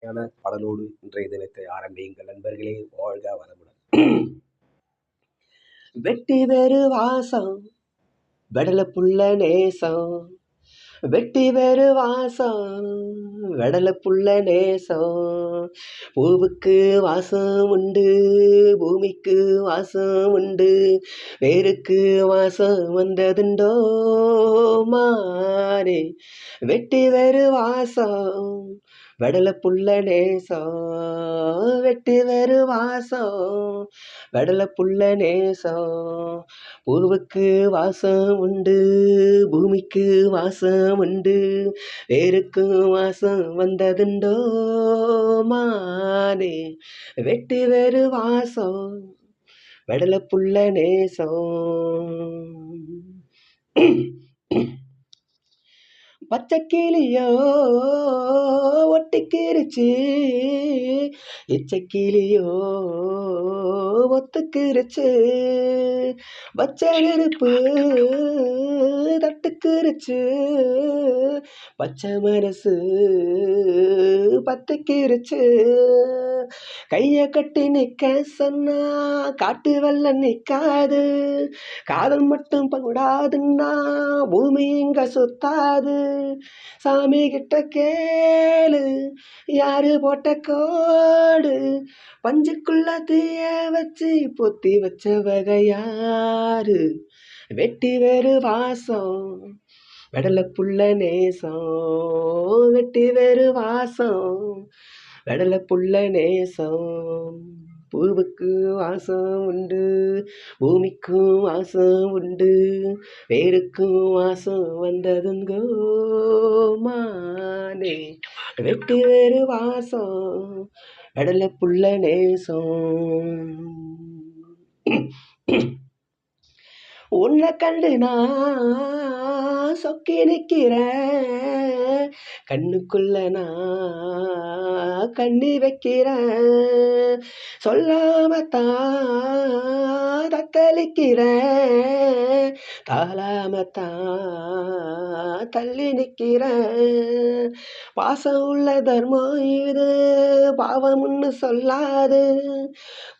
யான பாடலோடு இன்றைய தினத்தை ஆரம்பியுங்கள் நண்பர்களே. வாழ்க வளமுடன். வெட்டி வேறு வாசம் வெடல புள்ள நேசம், வெட்டி வேறு வாசம் வெடல புள்ள நேசம். பூவுக்கு வாசம் உண்டு, பூமிக்கு வாசம் உண்டு, வேருக்கு வாசம் வந்ததுண்டோ மானே. வெட்டி வேறு வாசம் வெடல புள்ள நேசம், வெட்டி வேறு வாசம் வெடல புள்ள நேசம். பூவுக்கு வாசம் உண்டு, பூமிக்கு வாசம் உண்டு, வேருக்கு வாசம் வந்ததுண்டோ மானே. வெட்டி வேறு வாசம் வெடல புள்ள நேசம். பச்சை கிளியோ ஒட்டிக்கிருச்சு, இச்சை கிளியோ ஒத்துக்கிருச்சு, பச்சை நெருப்பு தட்டுக்கிருச்சு, பச்சை மனசு பத்துக்கிருச்சு. கைய கட்டி நிக்க சொன்னா காட்டு வெள்ளம் நிக்காது, காதல் மட்டும் கூடாதுன்னா பூமி இங்க சுத்தாது. சாமி கிட்ட கேளு யாரு போட்ட கோடு, பஞ்சுக்குள்ள தீய வச்சு பொத்தி வச்ச வகையாரு. வெட்டி வேறு வாசம் வெடல புள்ள நேசம், வெட்டி வேறு வாசம் வெடல புள்ள நேசம். பூவுக்கு வாசம் உண்டு, பூமிக்கும் வாசம் உண்டு, வேருக்கும் வாசம் வந்ததுங்கோ மானே. வெட்டி வேறு வாசம் வெடல புள்ள நேசம். உன்னை கண்டு நான் சொக்கி நிற்கிறேன், கண்ணுக்குள்ள நான் கண்ணி வைக்கிறேன், சொல்லாமத்தான் தத்தளிக்கிறேன், தாளாமத்தான் தள்ளி நிற்கிறேன். பாசம் உள்ள தர்மம் இது பாவம்னு சொல்லாது,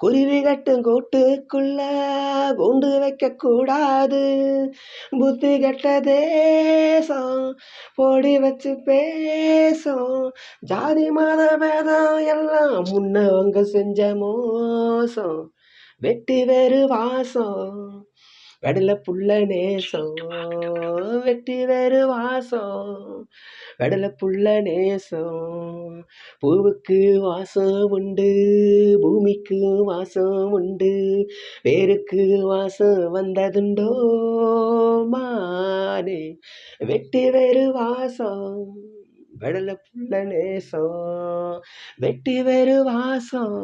குருவி கட்டும் கூட்டுக்குள்ள கூண்டு வைக்க கூடாது. புத்தி கெட்ட தேசம் போடி வச்சு பேசும், ஜாதி மத பேதம் எல்லாம் முன்னவங்க செஞ்ச மோசம். வெட்டி வேறு வாசம் வெடல புள்ள நேசம், வெட்டி வேறு வாசம் வெடல புள்ள நேசம். பூவுக்கு வாசம் உண்டு, பூமிக்கு வாசம் உண்டு, வேருக்கு வாசம் வந்ததுண்டோ மானே. வெட்டி வேறு வாசம் வெடல புள்ள நேசம், வெட்டி வேறு வாசம்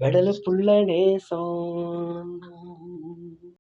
வெடல புள்ள நேசம்.